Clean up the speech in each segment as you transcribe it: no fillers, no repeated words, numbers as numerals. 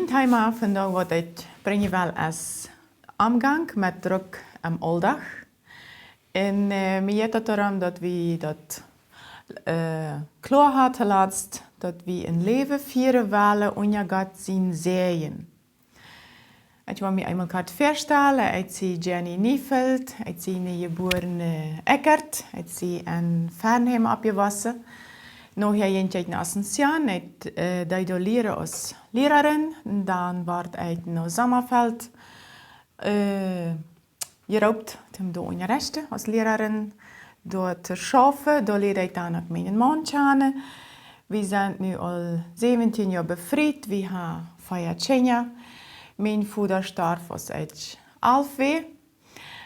thema vandaag wat ik breng wel als omgang met druk am aldag. En me jet het erom dat we dat klaar hadden laatst, dat we een leven vieren willen en je gaat zien zeeën. Ik wil me eenmaal voorstellen, ik zie Jenny Nieveld, ik zie een geboren Eckert, ik zie een Fernheim opgewassen. Nog een tijd naar Ascension, ik deed leren als lerarin. Dan werd ik naar Sommerveld geroopt om te onderrichten als lerarin. Door te schaffen, daar leerde ik dan ook mijn man kennen. We zijn nu al 17 jaar bevriend, we hebben 4 kinderen. Mijn vader starb als ik 11 was.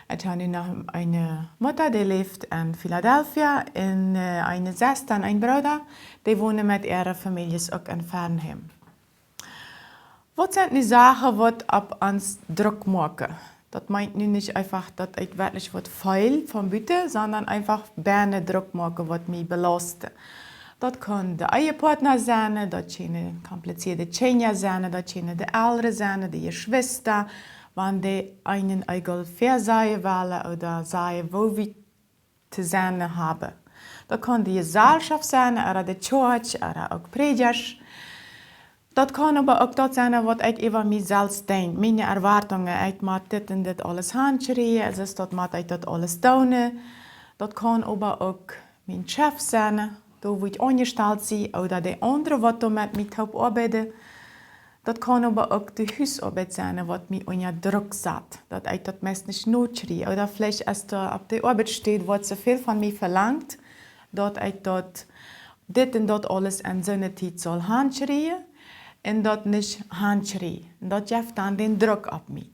Ik heb nu nog een Mutter, die leeft in Philadelphia. En een zuster en een broer, die wonen met ihre families ook in Fernheim. Wat zijn nu zaken wat op ons druk maken? Dat meint nu nicht einfach, dat ik wirklich wat veel van buiten, sondern einfach bijna druk maken wat mij belasten. Dat kan de eierpartner zijn, dat kunnen compliceerde kinderen zijn, dat kunnen de ouderen zijn, de Geschwister, wanneer die einen eigen verzeihen willen oder zeggen wo we te zijn hebben. Dat kan de gezelschap zijn, of de church, of ook predikers. Dat kan aber ook dat zijn wat ik over mezelf denk. Mijn erwartungen, ik moet dit en dit alles handschrijven, dus dat moet ik dat alles doen. Dat kan aber ook mijn chef zijn, daar wo ik ongesteld zie, of de andere wat met mij helpt arbeiden. Dat kan aber ook de huisarbeid zijn, wat mij onder druk zet. Dat ik dat meest niet noodschrijf. Of vielleicht als er op de arbeid staat, wat zoveel van mij verlangt, dat ik dat dit en dat alles in zijn tijd zal handschrijven. En dat niet handschrijven. Dat geeft dan den druk op mij.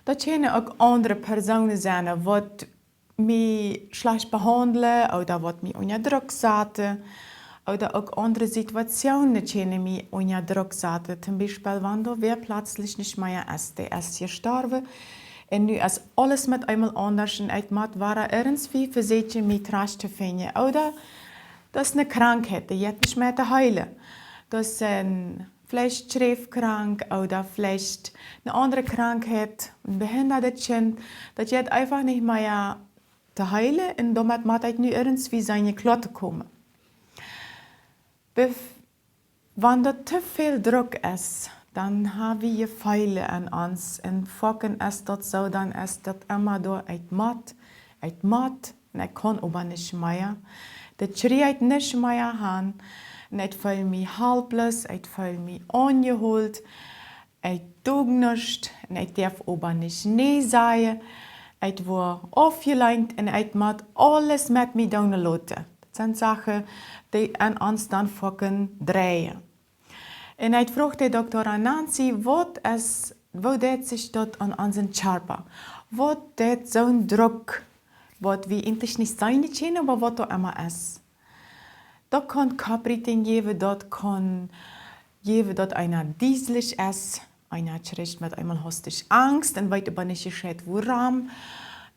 Dat kunnen ook andere personen zijn, wat mij slecht behandelen, of wat mij onder druk zetten. Oder auch andere Situationen können mich unter Druck setzen. Zum Beispiel, wenn da wer plötzlich nicht mehr ist. Der ist gestorben. Und nu ist alles mit einmal anders. Und ich muss irgendwie versuchen, mich recht zu finden. Oder das ist eine Krankheit, die jetzt nicht mehr zu heilen. Das ist vielleicht schreefkrank oder vielleicht eine andere Krankheit, ein behindertes Kind. Das jetzt einfach nicht mehr zu heilen. Und damit muss ich nu irgendwie seine Klotte kommen. Wenn da zu viel Druck ist, dann haben wir Pfeile an uns. Und fucken ist das so, dann ist das immer da, ich muss, und ich kann aber nicht mehr. Das schreit nicht mehr an. Und ich fühle mich helpless, ich fühle mich ungeholt, ich tue nichts, und ich darf aber nicht nee sagen. Ich war aufgelenkt und ich muss alles mit mir tun lassen. Das sind Sachen, die an uns dann fucken drehen. Und ich fragte Dr. Nancy, wo deed sich dort an unseren Körper? Wo deed so ein Druck, was wir eigentlich nicht sein können, aber was da immer ist? Da kann Kopfrichtung geben, dort kann geben, dass einer dieselig ist, einer kriegt mit einmal hostig Angst und weiß aber nicht gescheit, woran.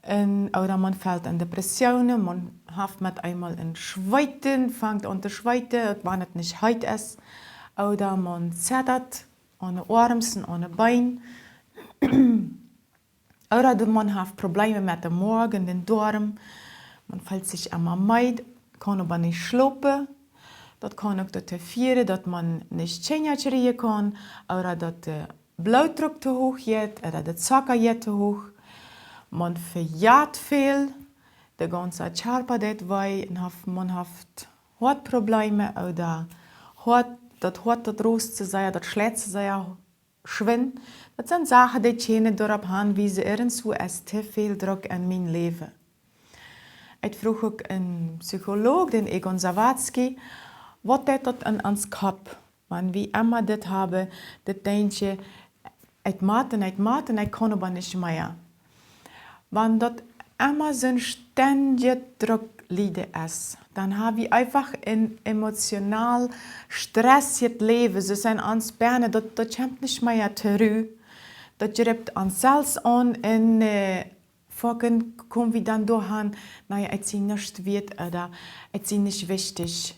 Oder man fällt in Depressionen, man hat mit einmal in Schweiten, fängt an zu schweiten, wenn es nicht heiß ist. Oder man zittert an den Armen, an den Beinen. Oder man hat Probleme mit dem Magen, den Darm. Man fühlt sich immer müde, kann aber nicht schlafen. Das kann auch dazu führen, dass man nicht schnell kann. Oder dass der Blutdruck zu hoch ist, oder der Zucker zu hoch. Man verjagt viel, der ganze Körper geht weh, man hat Hautprobleme oder das Rost zu sein, das Schlecht zu sein, schwindet. Das sind Sachen, die können darauf hinweisen, irgendwo ist zu viel Druck in mein Leben. Ich frage auch einen Psychologen, den Egon Zawadzki, was ist das in uns Kopf? Wenn wir immer das haben, das denke ich mag und ich kann aber nicht mehr. Wenn das immer so ein ständiger Druck ist, dann haben wir einfach ein emotional stressiges Leben. So sind uns Beine, das kommt nicht mehr zurück. Das greift uns selbst an und folgen kommen wir dann dahin, naja, ich bin nicht wert oder ich bin nicht wichtig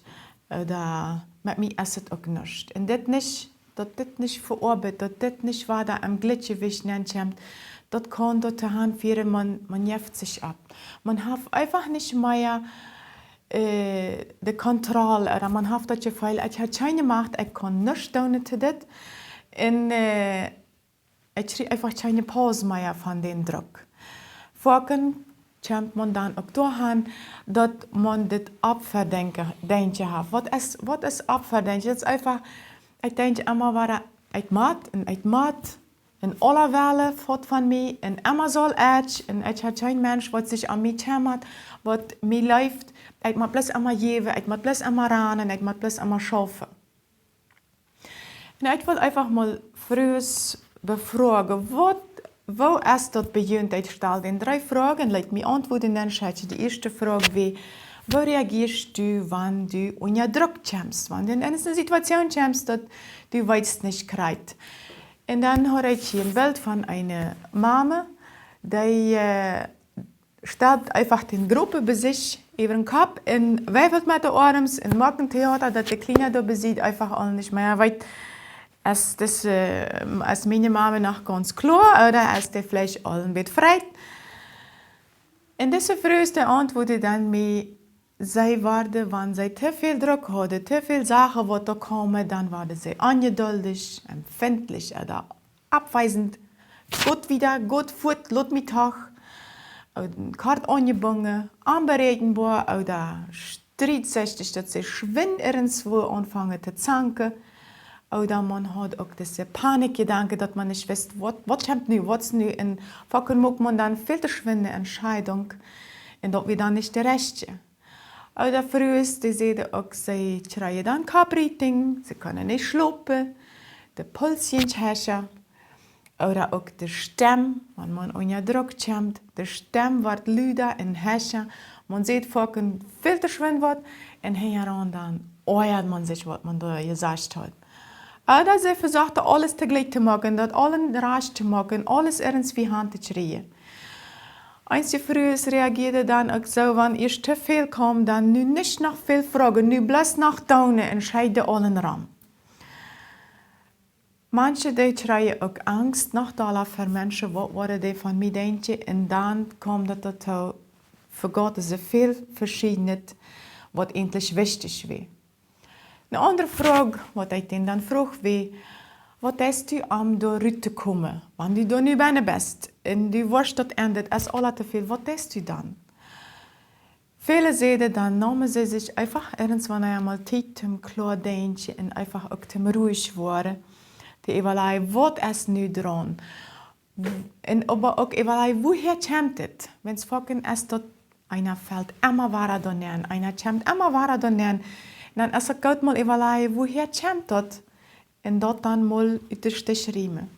oder mit mir ist es auch nicht. Und das nicht dass das nicht verarbeitet, dass das nicht war, da am Gleichgewicht kommt, das kann dort Hand führen, man jäft sich ab. Man hat einfach nicht mehr die Kontrolle, oder man hat das Gefühl, ich habe keine Macht, ich kann nicht tun zu das. Und ich kriege einfach keine Pause mehr von dem Druck. Vorhin kommt man dann auch dahin, dass man das Abverdenken hat. Was ist Abverdenken? Das ist einfach, ich denke immer, was ich mache, in aller Welle fort von mir, in immer soll ich, und ich habe kein Mensch, was sich an mich kümmert, was mir läuft. Ich muss bloß immer geben, ich muss bloß immer ran, ich muss bloß immer schaffen. Und ich wollte einfach mal früh befragen, wo ist das beginnt? Ich stelle den 3 Fragen, lass mich antworten, dann schaut die erste Frage wie, wo reagierst du, wenn du unter Druck kommst, wenn du in eine Situation kommst, dass du weißt nicht kriegst. Und dann habe ich hier ein Bild von einer Mama, die stellt einfach die Gruppe bei sich über den Kopf und wavelt mit den Armen und macht ein Theater, dass die Kleine da besieht, einfach alle nicht mehr weit. Ist meine Mama noch ganz klar oder ist die vielleicht allen wird frei? Und diese früheste Antwort dann mir, sie waren, wenn sie zu viel Druck hatten, zu viele Sachen, die da kommen, dann waren sie ungeduldig, empfindlich oder abweisend. Gut fort, Mittag, kart angebunden, unberechenbar oder streitsüchtig, dass sie schwind irgendwo anfangen zu zanken. Oder man hat auch diese Panikgedanke, dass man nicht weiß, was kommt nu, was nu. Und vorhin muss man dann viel zu schwinde Entscheidung und das wird dann nicht der Rechte. Oder früher die sehen auch, sie schreien dann Kapriting, sie können nicht schlafen, der Puls herrscht. Oder auch der Stimme, wenn man unter Druck kommt, der Stimme wird lauter und herrscher. Man sieht vorhin viel zu schwinde wird und heran dann euert man sich, was man da gesagt hat. Oder sie versuchten alles tegelijk zu machen, das allen rasch zu machen, alles irgendwie Hand zu kriegen. Eins die früher reagierte dann auch so, wenn ihr zu viel kommt, dann nu nicht noch viel fragen, nu bloß nach tun und scheiden allen ran. Manche die schreien auch Angst nach da für Menschen, was die von mir denken, und dann kommt das dazu, für Gott ist so viel Verschiedenes, was endlich wichtig ist. Eine andere Frage, die ich dann frage, wie, was ist du da rauszukommen? Wenn du da nicht mehr bist und du weißt, das endet, ist alles zu viel, was ist du dann? Viele sehen dann, nehmen sie sich einfach irgendwann einmal Zeit zum Klardenken und einfach auch zum ruhig werden, die überlegen, was ist nu dran? Und aber auch überlegen, woher kommt es? Wenn es vorhin ist, dass einer fällt immer weiter daneben, einer kommt immer weiter daneben, dann ist es gut mal überlegen, woher kommt das? Und dort dann mal unterschreiben.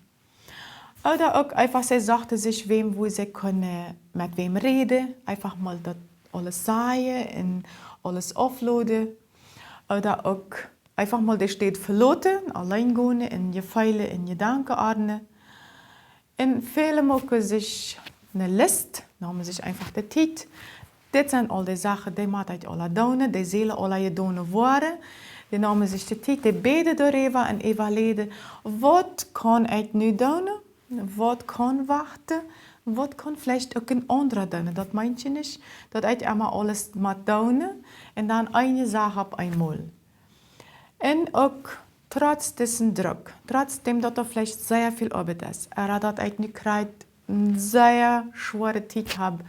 Oder auch einfach, sie sagte sich, wo sie können mit wem reden, einfach mal das alles sagen und alles aufladen. Oder auch einfach mal das steht verlassen, allein gehen, in Gefühle, in Gedanken ordnen. Und viele machen sich eine Liste, nehmen sich einfach die Zeit. Das sind all die Sachen, die machen ich alle tun, die sollen alle getan worden. Die nemen sich die Zeit, die beten darüber und evalueren, was kann ich nu tun, was kann warten, was kann vielleicht auch ein anderer tun. Das meint ich nicht, dass ich immer alles tun und dann eine Sache auf einmal. Und auch trotz dessen Druck, trotzdem, dass vielleicht sehr viel Arbeit ist, dass ich nicht gerade eine sehr schwere Zeit habe,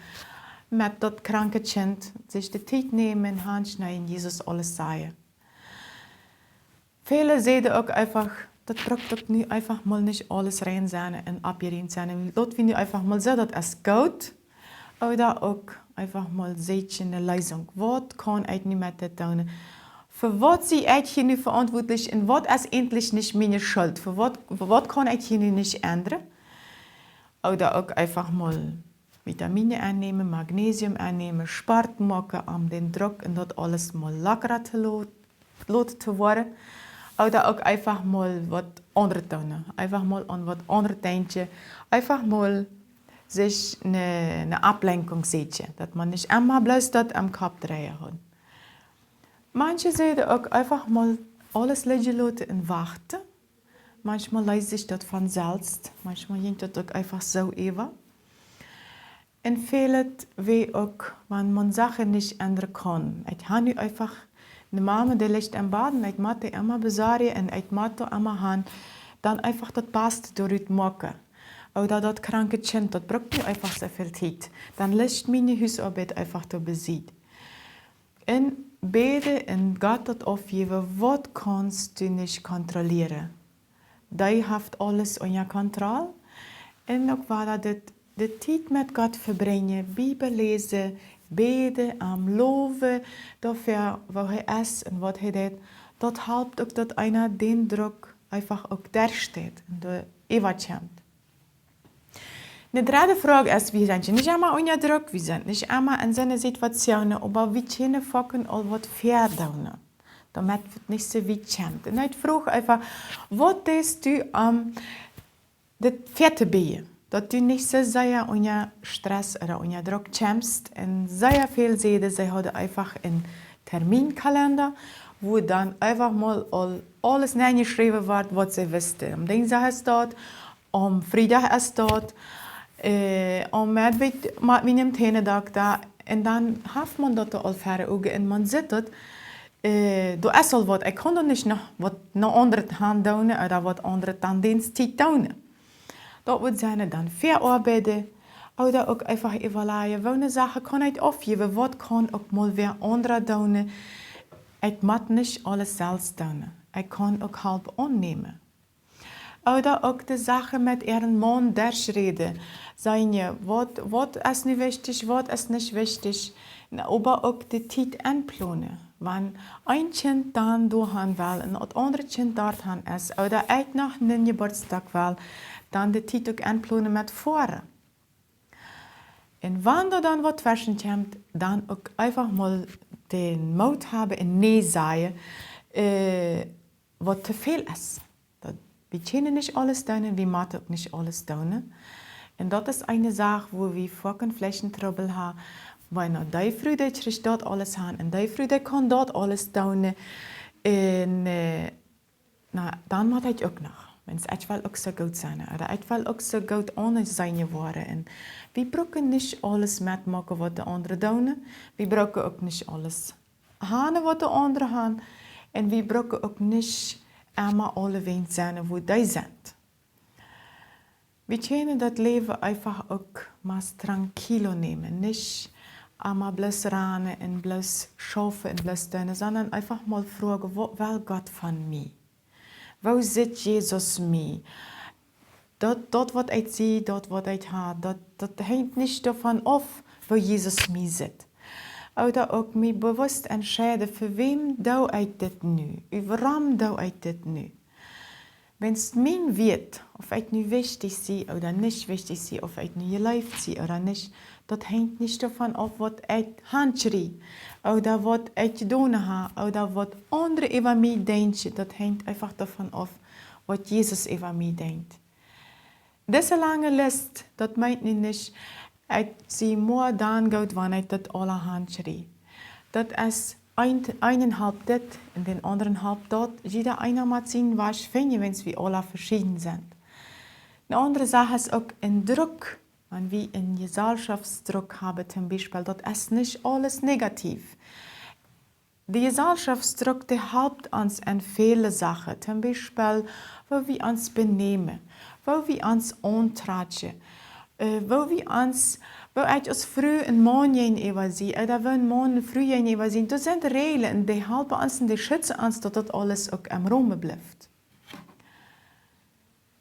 mit das kranke Kind, sich die Zeit nehmen, Handschneiden, Jesus alles sagen. Viele sehen auch einfach, das drückt doch nicht einfach mal nicht alles rein sein und abgeräumt sein. Dort finde ich einfach mal so, dass es gut oder auch einfach mal eine Lösung. Was kann ich nicht mehr tun? Für was sehe ich hier nicht verantwortlich und was ist endlich nicht meine Schuld? Für was kann ich hier nicht ändern? Oder auch einfach mal Vitamine einnehmen, Magnesium einnehmen, Sport machen, um den Druck und das alles mal lockerer zu werden. Oder auch einfach mal was anderes tun. Einfach mal an was anderes denken. Einfach mal sich eine Ablenkung setzen. Dass man nicht immer bloß das am Kopf drehen hat. Manche sehen auch einfach mal alles liegen lassen und warten. manchmal lese ich das von selbst, manchmal geht das auch einfach so über. Und vieles wie auch, wenn man Sachen nicht ändern kann. Ich habe nu einfach eine Mama, die liegt im Baden, ich mache immer besorgen und ich mache immer han, dann einfach das Beste durch machen. Oder das kranke Kind, das braucht mir einfach so viel Zeit. Dann lässt meine Hausarbeit einfach da besiegt. Und bete und Gott das aufgeben, was kannst du nicht kontrollieren. Die hat alles unter Kontrolle. Und auch war das de Zeit mit Gott verbringen, Bibel lesen, beten, am Loven, dafür, was er ist und was er tut. Das hilft auch, dass einer den Druck einfach auch da steht und überkommt. Die dritte Frage ist, wir sind nicht immer unter Druck, wir sind nicht immer in so einer Situation, aber wir können fucking all was verdauen, damit es nicht so weit kommt. Und ich frage einfach, was tust du am das vierte B, dass du nicht so sehr unter Stress oder unter Druck kommst. Und sehr viele sehen, sie haben einfach einen Terminkalender, wo dann einfach mal alles reingeschrieben wird, was sie wissen. Am Dienstag ist dort, am Freitag ist dort, am Mittwoch mit meinem Teentag da. Und dann hat man dort all für Augen und man sieht dort, du ist al wat, ich kann doch nicht noch was andere Hand tun oder was andere dann Dienstzeit tun. Dat wird sein dann verarbeiten oder auch einfach evaluieren, welche Sachen kann ich aufgeben, was kann auch mal wer andere tun. Ich muss nicht alles selbst tun. Ich kann auch Hilfe annehmen. Oder auch die Sachen mit ihrem Mann durchreden. Sagen ja, was ist nicht wichtig, was ist nicht wichtig. Aber auch die Zeit einplanen. Wenn ein Kind dann durchhaben will und das andere Kind dort ist, oder ich noch einen Geburtstag will, dann die Zeit auch einplanen mit vorne. Und wenn da dann was zwischenkommt, dann auch einfach mal den Mut haben und Nein sagen, was zu viel ist. Wir können nicht alles tun, wir machen auch nicht alles tun. Und das ist eine Sache, wo wir fucking Flächentrouble haben, weil die Freude kriegt dort alles haben und die Freude kann dort alles tun. Und dann macht ich auch noch. Wenn es etwas auch so gut sein oder etwas auch so gut ohne sein geworden. Und wir brauchen nicht alles mitmachen, was die anderen tun. Wir brauchen auch nicht alles haben, was die anderen haben. Und wir brauchen auch nicht immer alle wen sein, wo die sind. Wir können das Leben einfach auch mal tranquilo nehmen. Nicht einmal bloß rennen und bloß schaffen und bloß tun, sondern einfach mal fragen, was will Gott von mir? Wo sieht Jesus mich? Dort, was ich sehe, dort, was ich habe, das hängt nicht davon ab, wo Jesus mich sieht. Oder auch mich bewusst entscheiden, für wem tue ich das nu? Warum tue ich das nu? Wenn es mir wird, ob ich nu wichtig sie oder nicht wichtig sie, ob ich nu gelebt sie oder nicht, das hängt nicht davon ab, was ich handschrie oder was ich tun habe oder was andere über mich denken. Das hängt einfach davon ab, was Jesus über mich denkt. Diese lange Liste, das meint nicht, ich sehe nur dann gut, wenn ich das alle handschrie. Das ist einen halb das und den anderen halb dort. Jeder einer muss sehen, was ich finde, wenn wir alle verschieden sind. Eine andere Sache ist auch ein Druck. Wenn wir einen Gesellschaftsdruck haben, zum Beispiel, das ist nicht alles negativ. Der Gesellschaftsdruck, der hilft uns in viele Sachen. Zum Beispiel, wo wir uns benehmen, wo wir uns antragen, wo ich uns früh ein Mann übersehen oder wo ein Mann früh übersehen. Das sind Regeln, die helfen uns und die schützen uns, dass das alles auch am Raum bleibt.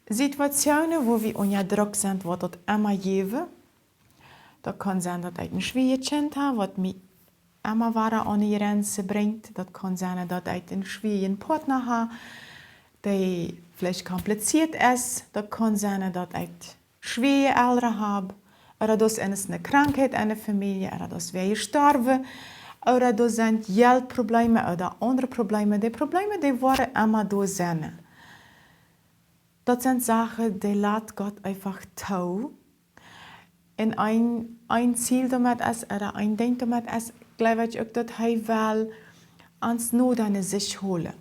Situationen, wo wir unter Druck sind, wo das immer geben. Das kann sein, dass ich ein schwieriges Kind habe, was mich immer wieder an die Grenze bringt. Das kann sein, dass ich einen schwierigen Partner habe, der vielleicht kompliziert ist. Das kann sein, dass ich schwere Eltern habe. Oder dass es eine Krankheit in der Familie, oder dass wir gestorben, oder das sind Geldprobleme oder andere Probleme. Die Probleme, die waren immer da sein. Das sind Sachen, die lässt Gott einfach tun. Und ein Ziel damit ist, oder ein Ding damit ist, glaube ich auch, dass er will uns nur deine sich holen.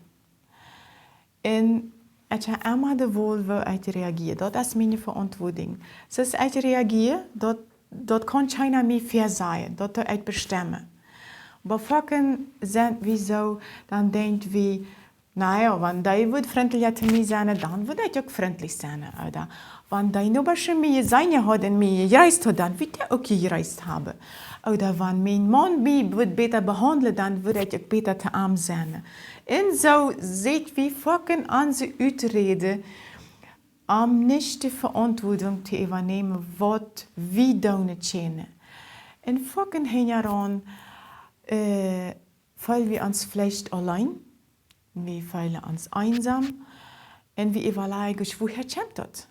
Und Ik heb immer de wohl wil uitreageren. Dat is mijn verantwoording. Dus uitreageren, dat kan keiner meer verzeihen. Dat uitbestemmen. Maar vaak zijn we zo, dan denkt we, nou ja, wanneer je wordt vriendelijk te mij zijn, dan wordt je ook vriendelijk zijn. Oder wanneer je nog een meer zijn had en meer gereisd had, dan wordt je ook gereisd hebben. Oder wanneer mijn man mij wordt beter behandelen, dan wordt je ook beter te arm zijn. En zo zit we vaak onze uitreden om niet de verantwoording te overnemen wat we doen kunnen. En vaak hieraan fühlen wir uns vielleicht allein, wir fühlen uns einsam und wir überlegen, woher kommt das?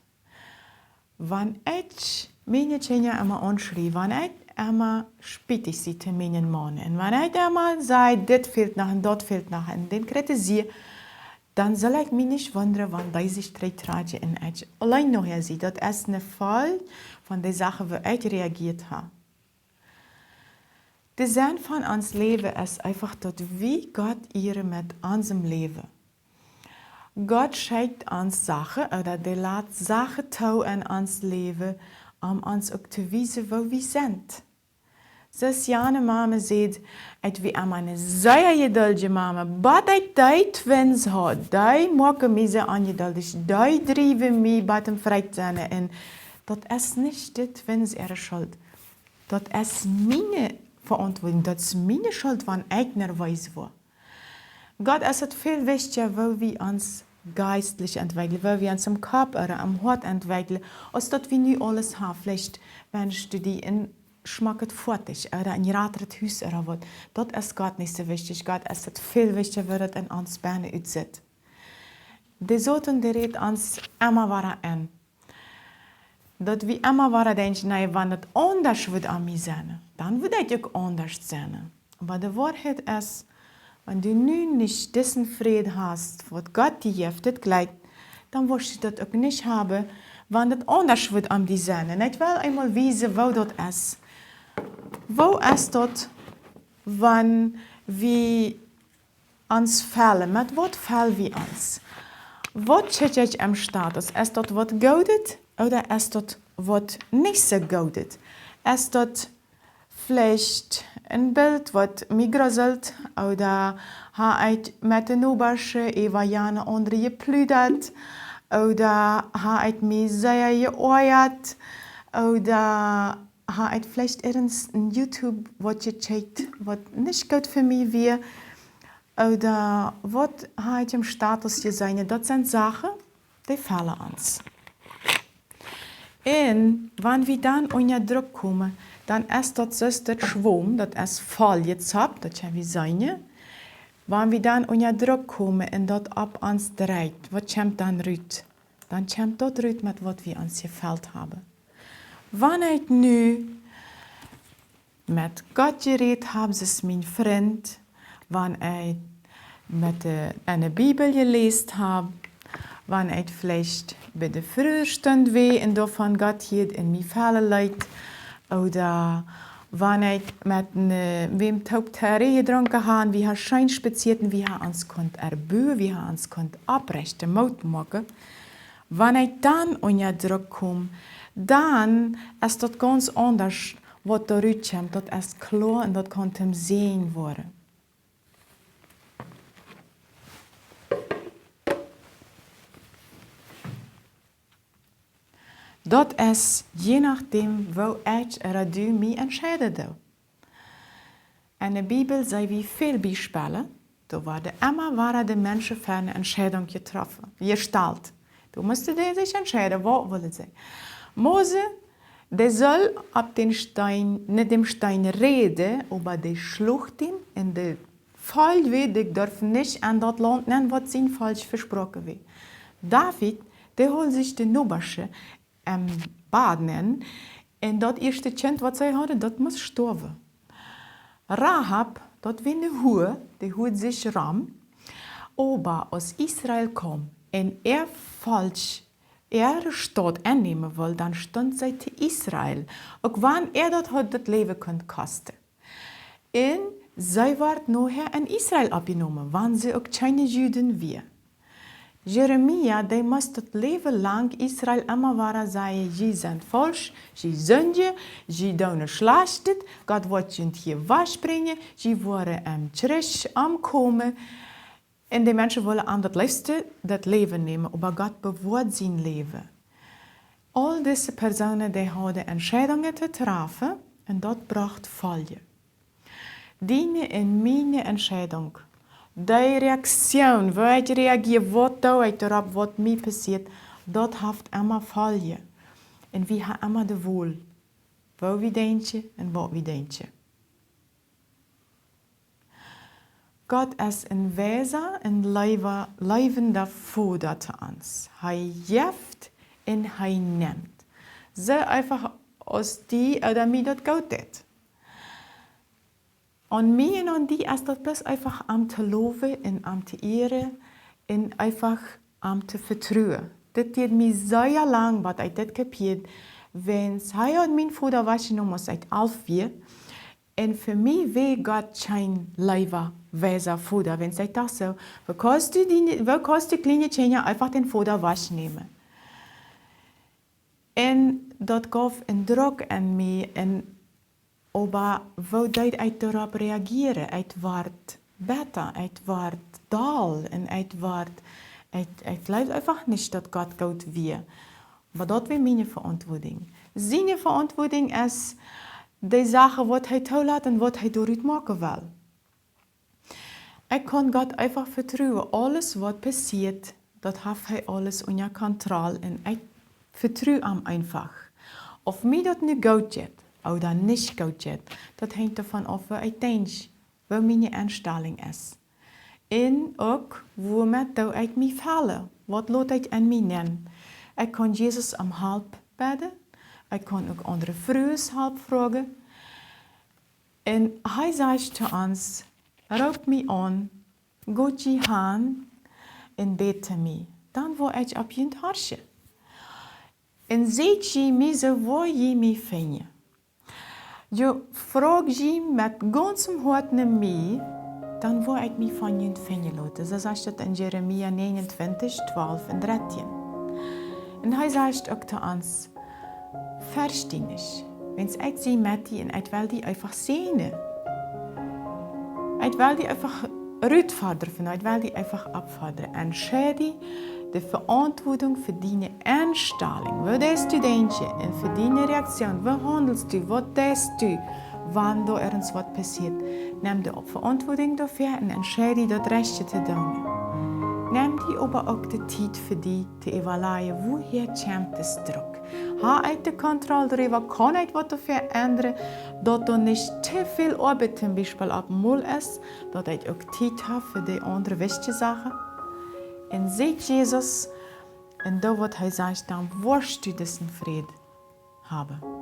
Wenn ich meine Kinder immer anschreibe, wenn ich immer spittig sie zu meinen Mann und wenn ich immer sage, das fehlt noch und das fehlt noch und den kritisiere, dann soll ich mich nicht wundern, wenn diese Streit trage und ich allein noch hier sehe. Das ist ein Fall von der Sache, wo ich reagiert habe. Der Sinn von uns Leben ist einfach, dass wie Gott ihre mit unserem Leben. Gott schenkt uns Sachen oder der lässt Sachen tun in uns Leben, uns auch zu wissen, wo wir sind. Dus Jane Mama sagt, ich will eine sehr geduldige Mama, aber ich die Twins hat, die machen mich sehr ungeduldig, die treiben mich bei dem Freizeit und das ist nicht die Twins ihre Schuld. Das ist meine Verantwortung, das ist meine Schuld, wenn ich nervös war. Gott ist es viel wichtiger, wo wir uns geistlich entwickeln, wo wir uns im Kopf oder am Hort entwickeln, als dass wir nicht alles haben. Vielleicht wünschst du die in schmeckt fertig oder ein gerateres Haus oder was. Das ist Gott nicht so wichtig. Gott ist es viel wichtiger, wo das in uns Beine aussieht. Die sollten die redet uns immer wieder an. Dat we immer waren denken, nee, wanneer het anders wordt aan mij zijn, dan wordt het ook anders zijn. Maar de waarheid is, wanneer du nu niet diesen Frieden hast, wat Gott dir heeft, dit gelijk, dan wirst du dat ook niet hebben, wanneer het anders wordt aan die zijn. En ik wil eenmaal wijzen waar dat is. Waar is dat, wanneer we ons vallen? Met wat vallen we ons? Wat zit je am status? Is dat wat goed? Oder ist das was nicht so gut ist? Ist das vielleicht ein Bild, was mich gruselt? Oder habe ich mit den Nachbarn über eine andere geplüdert? Oder habe ich mich sehr geärgert? Oder habe ich vielleicht ein YouTube, was gecheckt, was nicht gut für mich wäre? Oder was habe ich im Status gesehen? Das sind Sachen, die fallen uns. Und wenn wir dann unter Druck kommen, dann ist das so der Schwung, das ist voll jetzt ab, das haben wir sein. Wenn wir dann unter Druck kommen und das ab uns dreht, was kommt dann raus? Dann kommt das raus, mit was wir uns gefällt haben. Wenn ich nu mit Gott geredet habe, das ist mein Freund, wenn ich mit einer Bibel gelesen habe, wenn ich vielleicht bei der Frühstunde war und davon Gott hier in mir fallen lässt, oder wenn ich mit wem Taubterre getrunken habe, wie er schön spaziert und wie er uns erbühen, wie er uns abrichten, Mut machen. Wenn ich dann unter Druck komme, dann ist das ganz anders, was da rauskommt. Das ist klar und das kann ihm sehen werden. Das ist je nachdem, wo ich oder du mich entscheiden. In der Bibel sehen wir viele Beispiele, da werden immer die Menschen für eine Entscheidung getroffen, gestellt. Du musst dich entscheiden, was wollen sie. Mose, der soll ab den Stein, nicht dem Stein reden, aber die Schluchten in der Fall wird, die dürfen nicht an das Land nennen, was ihnen falsch versprochen wird. David, der holt sich den Nobasche Baden und das erste Kind, was sie hadden, das muss sterben. Rahab, das war eine Hure, die holt sich Ram, aber aus Israel kam und Stadt annehmen will, dann stand sie zu Israel. Auch wenn das hat das Leben können kosten. Und sie wird nachher in Israel abgenommen, wenn sie auch keine Juden waren. Jeremia, die moest het leven lang Israël immer waren zeggen, je zijn volk, je zonde, je doen slachtet, God wordt je hier wasbrengen, je worden terug aankomen. En die mensen willen aan dat liefste dat leven nemen, maar God bewoordt zijn leven. Al deze personen die hadden entscheidungen te treffen en dat bracht valje. Deine en mijn entscheidung, die reactie, waar ik reageer, wat doe ik erop, wat mij passiert, dat heeft immer valje. En we hebben immer de wohl, waar we denken en wat we denken. God is een wijze en levende Vader te ons. Hij geeft en hij neemt. Zo einfach als die oder mij dat goed deed. An mij en an die is dat bloß einfach am te loven en am te eren en einfach am te vertrouwen. Dit deed mij zo lang wat ik dit kapiert. Wens hij had mijn vader waschen als ik 11 was. En voor mij weet God zijn leven wijze vader. Wens ik dacht zo, we kost die kleine kinderen einfach den vader waschen nemen. En dat gaf een druk aan mij. Aber wo deed ik erop reageren? Het werd beter, het werd dal en het werd, het lijkt einfach niet dat God goed weer. Maar dat was mijn verantwoording. Zijn verantwoording is die zaken wat hij toelaat en wat hij dooruit maken wil. Ik kan God einfach vertrouwen. Alles wat passiert, dat heeft hij alles onder controle en ik vertrouw hem einfach. Of mij dat nu goed gaat, oder nicht gut geht, dat hangt ervan af wat ik denk, wat mijn instelling is. En ook, waarmee doe ik mij vallen, wat laat ik in mij nemen. Ik kan Jezus om hulp bidden, ik kan ook andere vrouwen hulp vragen. En hij zegt te ons, roep mij aan, ga je heen en bid te mij. Dan word ik op je hartje. En zeg je mij zo waar je mij vindt. Je vraagt je met ganzem hart naar mij, dan word ik mij van je vinden laten. Zo zegt het in Jeremia 29, 12 en 13. En hij zegt ook te ons, verstehe nicht. Wens ik zie met die en ik wil die einfach zien. Ik wil die einfach uitvorderen, ik wil die einfach opvorderen. En schede de verantwoording voor die instelling. Wat is je denkje en voor die reactie? Wat handelst u? Wat denkst u? Wanneer er eens wat passiert? Neem de verantwoording daarvoor en entscheide dat rechtje te doen. Neem die aber ook de tijd voor die te evalueren. Woher komt de druk? Ha ik de controle darüber? Kan ik wat ervoor ändern? Dat er niet te veel arbeid zum Beispiel op mol is. Dat ik ook tijd heb voor die andere wichtige zaken. En zeg Jezus, en dat wat hij zegt, dan worst u dus een vrede hebben.